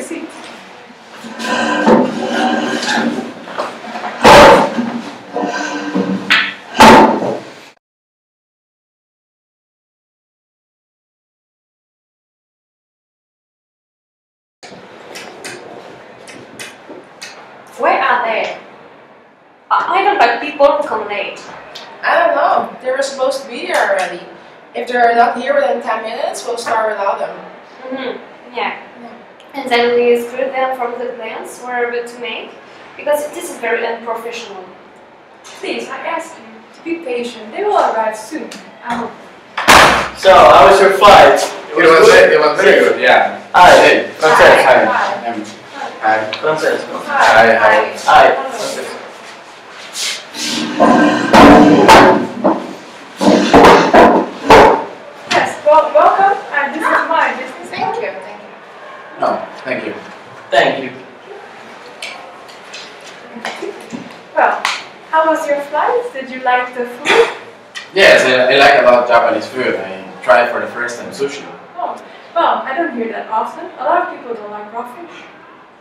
seat. Where are they? I don't like people who come late. I don't know. They were supposed to be here already. If they're not here within 10 minutes, we'll start without them. Yeah. And then we exclude them from the plans we're about to make, because this is very unprofessional. Please, I ask you to be patient. They will arrive soon. So, how was your flight? It was very good, yeah. Hi. Francesco. Hi. Francesco. Hi. Hi. Yes, well, welcome. And this is my business. Thank you. No, thank you. Thank you. Well, how was your flight? Did you like the food? Yes, I like a lot of Japanese food. I tried for the first time sushi. Oh, well, I don't hear that often. A lot of people don't like raw fish.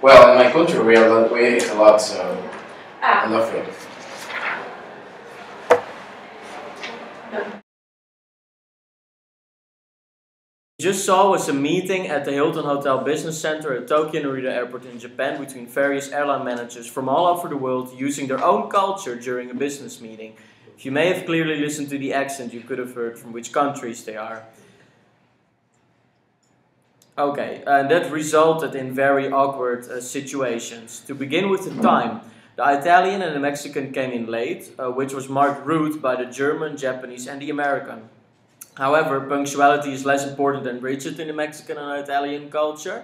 Well, in my country we eat a lot, so I love food. Just saw was a meeting at the Hilton Hotel Business Center at Tokyo Narita Airport in Japan between various airline managers from all over the world using their own culture during a business meeting. If you may have clearly listened to the accent, you could have heard from which countries they are. Okay, and that resulted in very awkward situations. To begin with the time, the Italian and the Mexican came in late, which was marked rude by the German, Japanese and the American. However, punctuality is less important than rigid in the Mexican and Italian culture.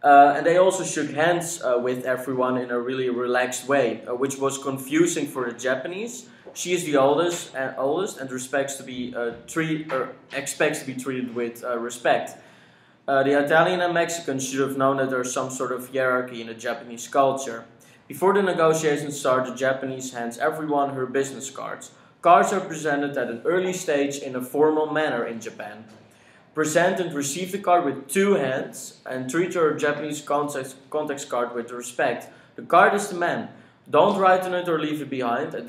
And they also shook hands with everyone in a really relaxed way, which was confusing for the Japanese. She is the oldest and expects to be treated with respect. The Italian and Mexican should have known that there is some sort of hierarchy in the Japanese culture. Before the negotiations start, the Japanese hands everyone her business cards. Cards are presented at an early stage in a formal manner in Japan. Present and receive the card with two hands and treat your Japanese context card with respect. The card is the man. Don't write on it or leave it behind, as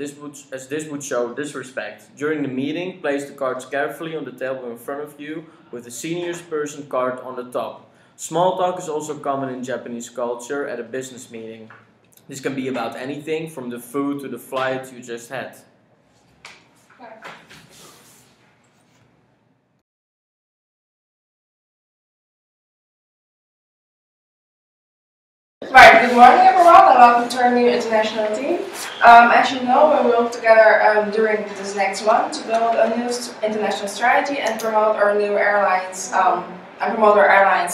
this would show disrespect. During the meeting, place the cards carefully on the table in front of you with the senior person card on the top. Small talk is also common in Japanese culture at a business meeting. This can be about anything from the food to the flight you just had. Right, good morning everyone and welcome to our new international team. As you know, we will work together during this next month to build a new international strategy and promote our new airlines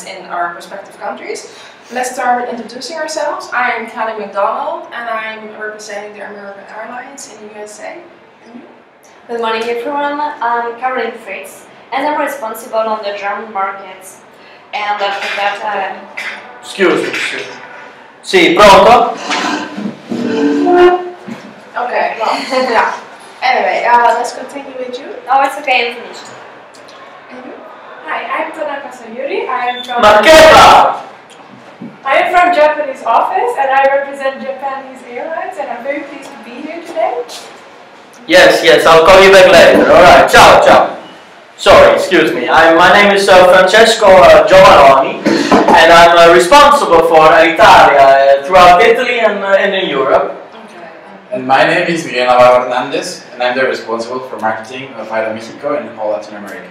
in our respective countries. Let's start with introducing ourselves. I am Kelly McDonald and I'm representing the American Airlines in the USA. Good morning everyone, I'm Caroline Fritz and I'm responsible on the German markets. And after that Excuse me. Sì, pronto? Okay, well, yeah. Anyway, let's continue with you. Oh, it's okay, I'm finished. Hi, I'm Tanaka Sayuri. I am from Japanese office and I represent Japanese Airlines and I'm very pleased to be here today. Yes, I'll call you back later. Alright, ciao. Sorry, excuse me. My name is Francesco Giovanni and I'm responsible for Italia throughout Italy and in Europe. Okay. And my name is Miguel Navarro Hernandez and I'm the responsible for marketing of Airline Mexico and all Latin America.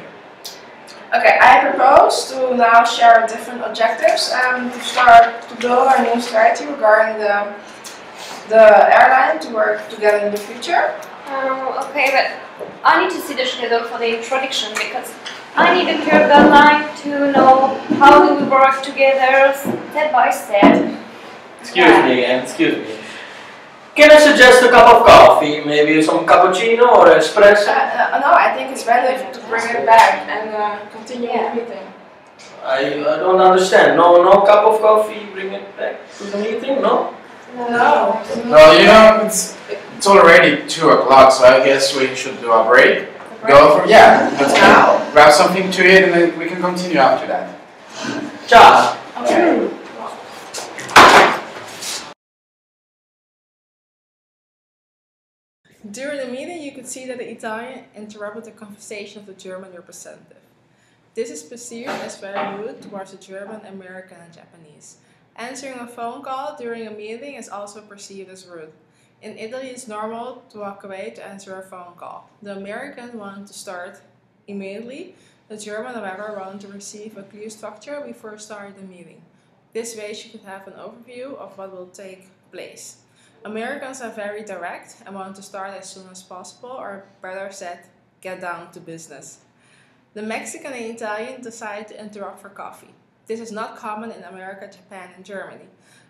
Okay, I propose to now share different objectives to start to build our new strategy regarding the airline to work together in the future. Okay, but I need to see the schedule for the introduction because I need a clear guideline to know how do we work together step by step. Excuse me. Can I suggest a cup of coffee? Maybe some cappuccino or espresso? No, I think it's better to bring it back and continue the meeting. I don't understand. No cup of coffee, bring it back to the meeting? No? No. Well, you know, it's already 2 o'clock, so I guess we should do a break. Let's grab something to eat and then we can continue after that. Ciao. Okay. During the meeting, you could see that the Italian interrupted the conversation of the German representative. This is perceived as very rude towards the German, American, and Japanese. Answering a phone call during a meeting is also perceived as rude. In Italy, it's normal to walk away to answer a phone call. The American wanted to start immediately. The German, however, wanted to receive a clear structure before starting the meeting. This way, she could have an overview of what will take place. Americans are very direct and want to start as soon as possible, or better said, get down to business. The Mexican and Italian decide to interrupt for coffee. This is not common in America, Japan, and Germany.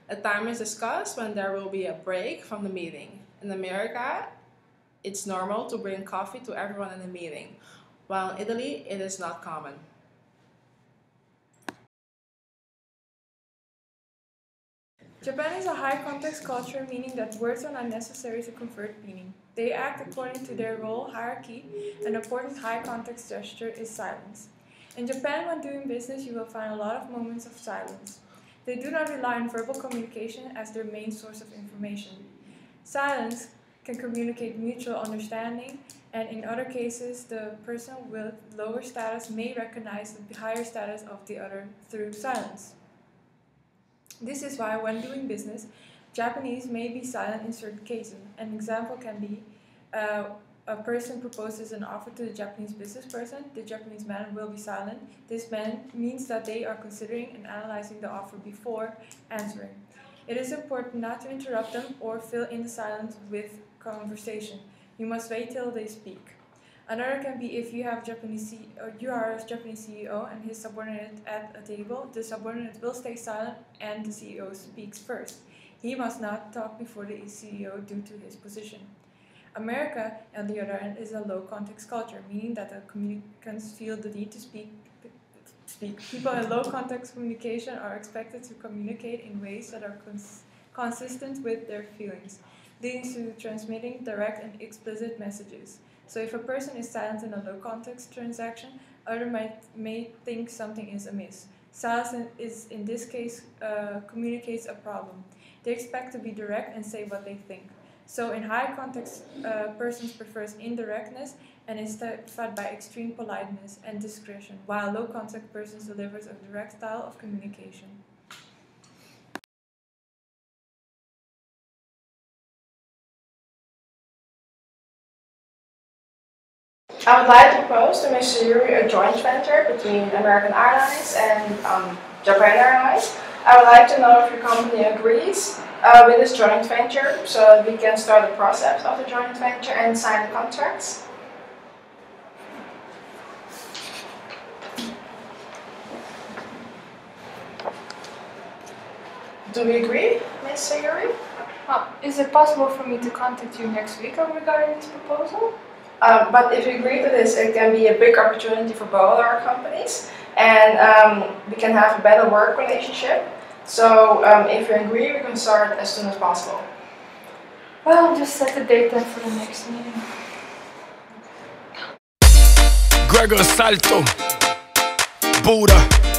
A time is discussed when there will be a break from the meeting. In America, it's normal to bring coffee to everyone in the meeting, while in Italy, it is not common. Japan is a high context culture, meaning that words are not necessary to convert meaning. They act according to their role hierarchy. An important high context gesture is silence. In Japan, when doing business, you will find a lot of moments of silence. They do not rely on verbal communication as their main source of information. Silence can communicate mutual understanding, and in other cases, the person with lower status may recognize the higher status of the other through silence. This is why, when doing business, Japanese may be silent in certain cases. An example can be a person proposes an offer to the Japanese business person. The Japanese man will be silent. This means that they are considering and analyzing the offer before answering. It is important not to interrupt them or fill in the silence with conversation. You must wait till they speak. Another can be if you are a Japanese CEO and his subordinate at a table, the subordinate will stay silent and the CEO speaks first. He must not talk before the CEO due to his position. America, on the other hand, is a low context culture, meaning that the communicants feel the need to speak. People in low context communication are expected to communicate in ways that are consistent with their feelings, leading to transmitting direct and explicit messages. So if a person is silent in a low context transaction, others may think something is amiss. Silence is, in this case, communicates a problem. They expect to be direct and say what they think. So in high context, persons prefers indirectness and is fed by extreme politeness and discretion, while low context persons delivers a direct style of communication. I would like to propose to Mr. Yuri a joint venture between American Airlines and Japan Airlines. I would like to know if your company agrees with this joint venture so that we can start the process of the joint venture and sign the contracts. Do we agree, Mr. Yuri? Is it possible for me to contact you next week regarding this proposal? But if you agree to this, it can be a big opportunity for both our companies, and we can have a better work relationship. So if you agree, we can start as soon as possible. Well, just set the date then for the next meeting. Gregor Salto, Buddha.